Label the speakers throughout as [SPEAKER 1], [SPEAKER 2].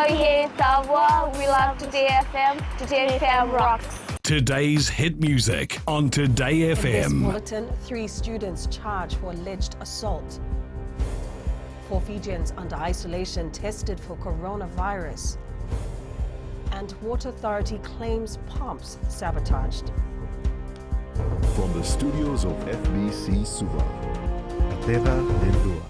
[SPEAKER 1] Soyez Savoir, we love Today FM. Today FM rocks.
[SPEAKER 2] Today's hit music on Today
[SPEAKER 3] In this
[SPEAKER 2] FM.
[SPEAKER 3] bulletin, 3 students charged for alleged assault. 4 Fijians under isolation tested for coronavirus. And Water Authority claims pumps sabotaged.
[SPEAKER 4] From the studios of FBC Suva, Ateva Lendua.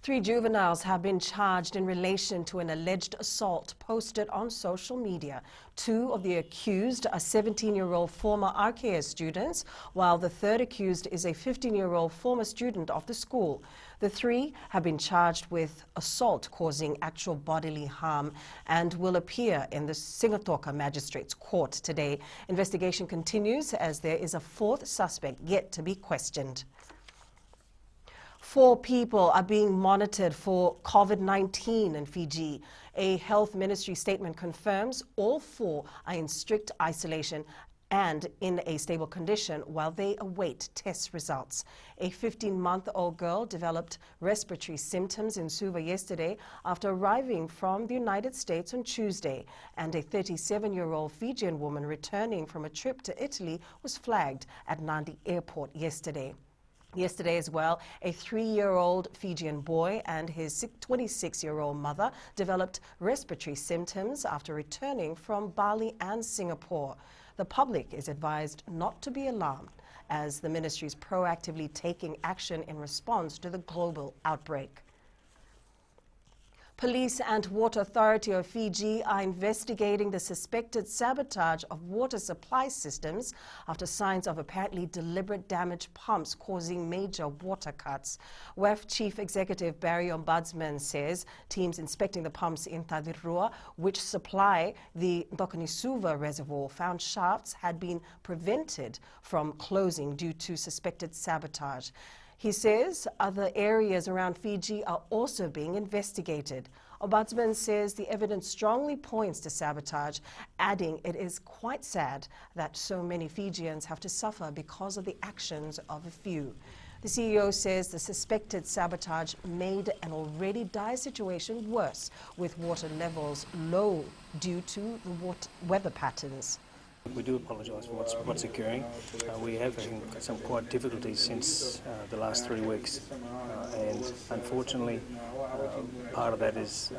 [SPEAKER 3] 3 juveniles have been charged in relation to an alleged assault posted on social media. 2 of the accused are 17-year-old former RKS students, while the third accused is a 15-year-old former student of the school. The 3 have been charged with assault causing actual bodily harm and will appear in the Singatoka Magistrates Court today. Investigation continues as there is a 4th suspect yet to be questioned. 4 people are being monitored for COVID-19 in Fiji. A health ministry statement confirms all 4 are in strict isolation and in a stable condition while they await test results. A 15-month-old girl developed respiratory symptoms in Suva yesterday after arriving from the United States on Tuesday, and a 37-year-old Fijian woman returning from a trip to Italy was flagged at Nadi Airport yesterday. Yesterday as well, a 3-year-old Fijian boy and his 26-year-old mother developed respiratory symptoms after returning from Bali and Singapore. The public is advised not to be alarmed as the ministry is proactively taking action in response to the global outbreak. Police and Water Authority of Fiji are investigating the suspected sabotage of water supply systems after signs of apparently deliberate damaged pumps causing major water cuts. WEF Chief Executive Barry Ombudsman says teams inspecting the pumps in Tavirua, which supply the Ndokonisuva Reservoir, found shafts had been prevented from closing due to suspected sabotage. He says other areas around Fiji are also being investigated. Ombudsman says the evidence strongly points to sabotage, adding it is quite sad that so many Fijians have to suffer because of the actions of a few. The CEO says the suspected sabotage made an already dire situation worse, with water levels low due to the weather patterns.
[SPEAKER 5] We do apologise for what's occurring. We have had some quite difficulties since the last 3 weeks, and unfortunately part of that is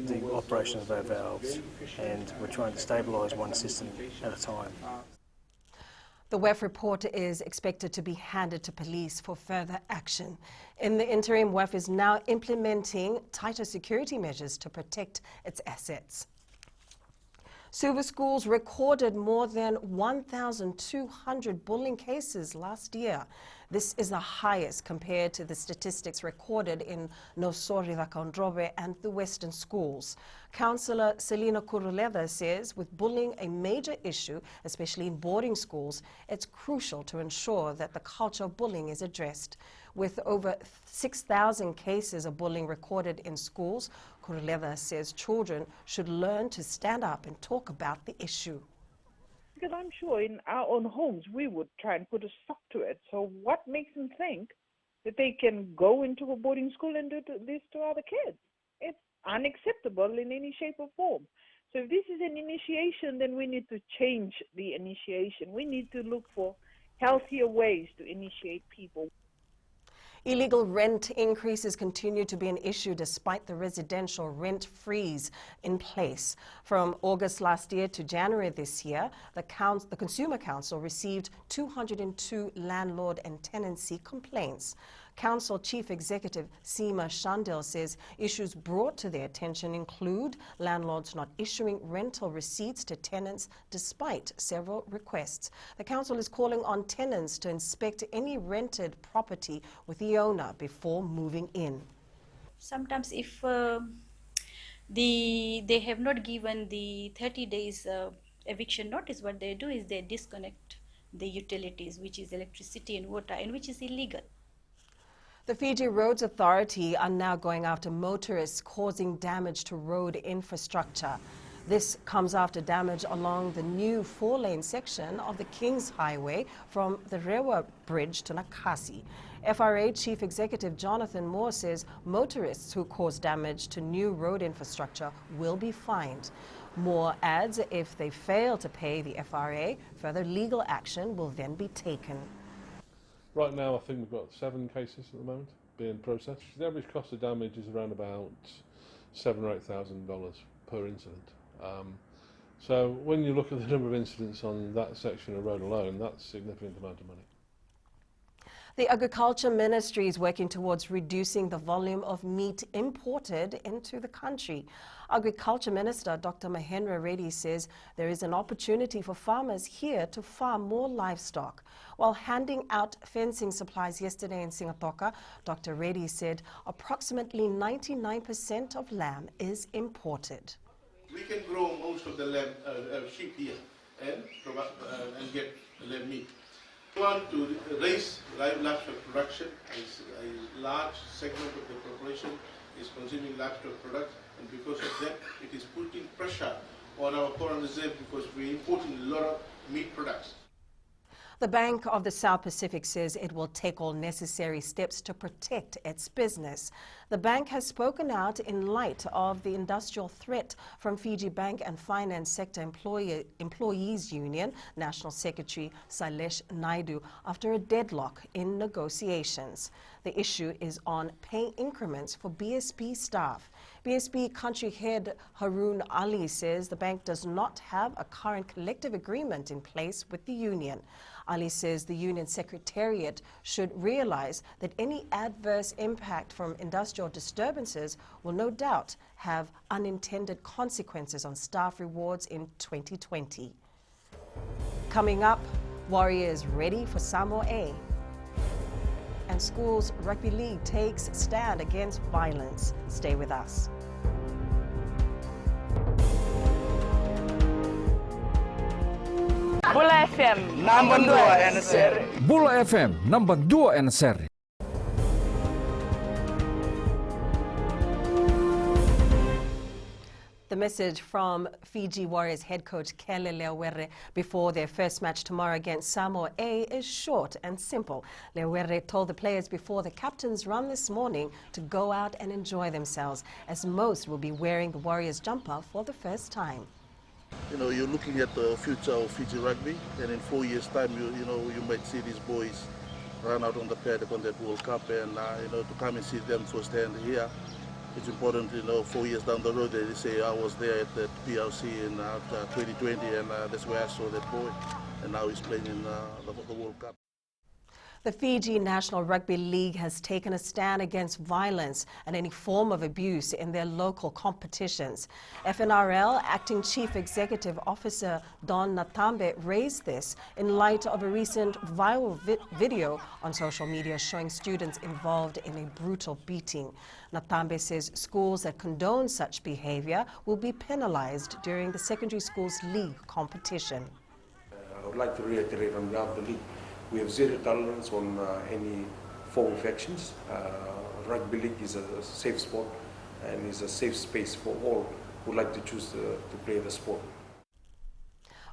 [SPEAKER 5] the operation of our valves, and we're trying to stabilise one system at a time.
[SPEAKER 3] The WEF report is expected to be handed to police for further action. In the interim, WEF is now implementing tighter security measures to protect its assets. Suva schools recorded more than 1,200 bullying cases last year. This is the highest compared to the statistics recorded in Nosori Rakondrobe and the Western schools. Councillor Selina Kuruleva says with bullying a major issue, especially in boarding schools, it's crucial to ensure that the culture of bullying is addressed. With over 6,000 cases of bullying recorded in schools, Kuruleva says children should learn to stand up and talk about the issue.
[SPEAKER 6] Because I'm sure in our own homes we would try and put a stop to it. So what makes them think that they can go into a boarding school and do this to other kids? It's unacceptable in any shape or form. So if this is an initiation, then we need to change the initiation. We need to look for healthier ways to initiate people.
[SPEAKER 3] Illegal rent increases continue to be an issue despite the residential rent freeze in place. From August last year to January this year, the Consumer Council received 202 landlord and tenancy complaints. Council Chief Executive Seema Shandil says issues brought to their attention include landlords not issuing rental receipts to tenants despite several requests. The council is calling on tenants to inspect any rented property with the owner before moving in.
[SPEAKER 7] Sometimes if they have not given the 30 days eviction notice, what they do is they disconnect the utilities, which is electricity and water, and which is illegal.
[SPEAKER 3] The Fiji Roads Authority are now going after motorists causing damage to road infrastructure. This comes after damage along the new 4-lane section of the Kings Highway from the Rewa Bridge to Nakasi. FRA Chief Executive Jonathan Moore says motorists who cause damage to new road infrastructure will be fined. Moore adds if they fail to pay the FRA, further legal action will then be taken.
[SPEAKER 8] Right now I think we've got 7 cases at the moment being processed. The average cost of damage is around about $7,000 or $8,000 per incident. So when you look at the number of incidents on that section of road alone, that's a significant amount of money.
[SPEAKER 3] The Agriculture Ministry is working towards reducing the volume of meat imported into the country. Agriculture Minister Dr. Mahendra Reddy says there is an opportunity for farmers here to farm more livestock. While handing out fencing supplies yesterday in Singatoka, Dr. Reddy said approximately 99% of lamb is imported.
[SPEAKER 9] We can grow most of the lamb, sheep here and get lamb meat. We want to raise livestock production. A large segment of the population is consuming livestock products, and because of that, it is putting pressure on our foreign reserve because we're importing a lot of meat products.
[SPEAKER 3] The Bank of the South Pacific says it will take all necessary steps to protect its business. The bank has spoken out in light of the industrial threat from Fiji Bank and Finance Sector Employees Union National Secretary Sailesh Naidu after a deadlock in negotiations. The issue is on pay increments for BSP staff. BSP country head Haroon Ali says the bank does not have a current collective agreement in place with the union. Ali says the union secretariat should realize that any adverse impact from industrial disturbances will no doubt have unintended consequences on staff rewards in 2020. Coming up, Warriors ready for Samoa A. And Schools Rugby League takes stand against violence. Stay with us.
[SPEAKER 1] Bula FM, number 2 NSR.
[SPEAKER 10] Bula FM, number 2 NSR.
[SPEAKER 3] The message from Fiji Warriors head coach Kele Leawere before their first match tomorrow against Samoa A is short and simple. Leawere told the players before the captain's run this morning to go out and enjoy themselves, as most will be wearing the Warriors jumper for the first time.
[SPEAKER 11] You know, you're looking at the future of Fiji rugby, and in 4 years' time, you might see these boys run out on the paddock on that World Cup, and to come and see them firsthand here. It's important, 4 years down the road, they say I was there at the PLC in 2020, and that's where I saw that boy, and now he's playing in the World Cup.
[SPEAKER 3] The Fiji National Rugby League has taken a stand against violence and any form of abuse in their local competitions. FNRL Acting Chief Executive Officer Don Natambe raised this in light of a recent viral video on social media showing students involved in a brutal beating. Natambe says schools that condone such behavior will be penalized during the Secondary Schools League competition.
[SPEAKER 12] I would like to reiterate on behalf of the league, we have zero tolerance on any form of actions. Rugby league is a safe sport and is a safe space for all who like to choose to play the sport.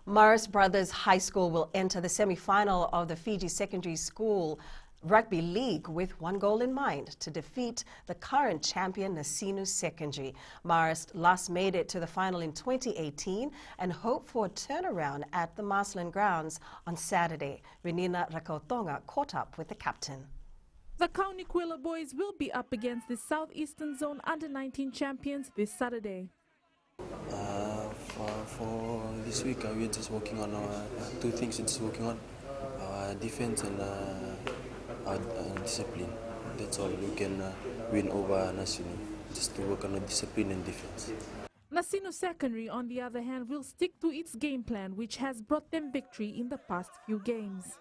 [SPEAKER 3] Morris Brothers High School will enter the semi-final of the Fiji Secondary School Rugby League with one goal in mind: to defeat the current champion Nasinu Secondary. Morris last made it to the final in 2018 and hope for a turnaround at the Marsland grounds on Saturday. Renina Rakautonga caught up with the captain.
[SPEAKER 13] The Kauniquila boys will be up against the Southeastern Zone Under-19 champions this Saturday.
[SPEAKER 14] For this week, we're just working on two things. It's working on defense and discipline. That's all. We can win over Nasinu, just to work on the discipline and defense.
[SPEAKER 13] Nasinu Secondary, on the other hand, will stick to its game plan, which has brought them victory in the past few games.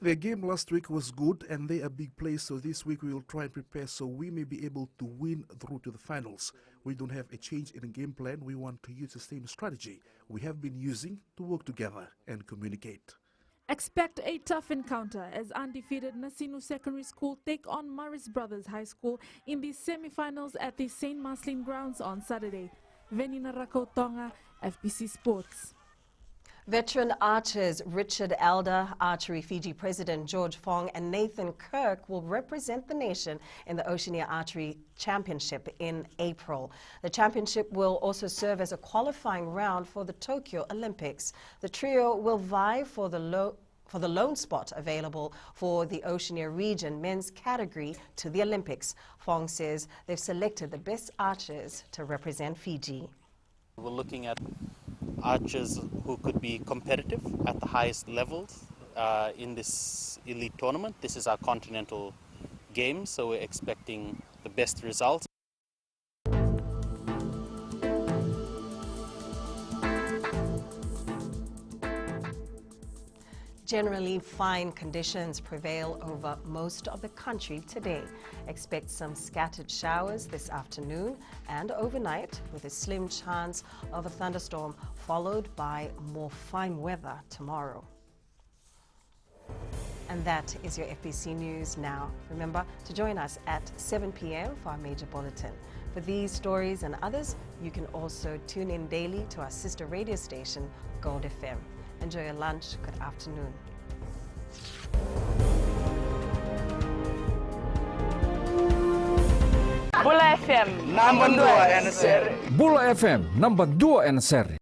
[SPEAKER 15] Their game last week was good and they are big players, so this week we will try and prepare so we may be able to win through to the finals. We don't have a change in the game plan. We want to use the same strategy we have been using to work together and communicate.
[SPEAKER 13] Expect a tough encounter as undefeated Nasinu Secondary School take on Maris Brothers High School in the semi-finals at the St. Marcelin grounds on Saturday. Venina Rakotonga, FBC Sports.
[SPEAKER 3] Veteran archers Richard Elder, Archery Fiji President George Fong and Nathan Kirk will represent the nation in the Oceania Archery Championship in April. The championship will also serve as a qualifying round for the Tokyo Olympics. The trio will vie for the lone spot available for the Oceania region men's category to the Olympics. Fong says they've selected the best archers to represent Fiji.
[SPEAKER 16] We're looking at archers who could be competitive at the highest levels in this elite tournament. This is our continental game, so we're expecting the best results.
[SPEAKER 3] Generally fine conditions prevail over most of the country today. Expect some scattered showers this afternoon and overnight with a slim chance of a thunderstorm, followed by more fine weather tomorrow. And that is your FBC News Now. Remember to join us at 7 p.m. for our major bulletin. For these stories and others, you can also tune in daily to our sister radio station, Gold FM. Enjoy your lunch. Good afternoon.
[SPEAKER 1] Bula FM
[SPEAKER 10] Bula FM number 2 NSR.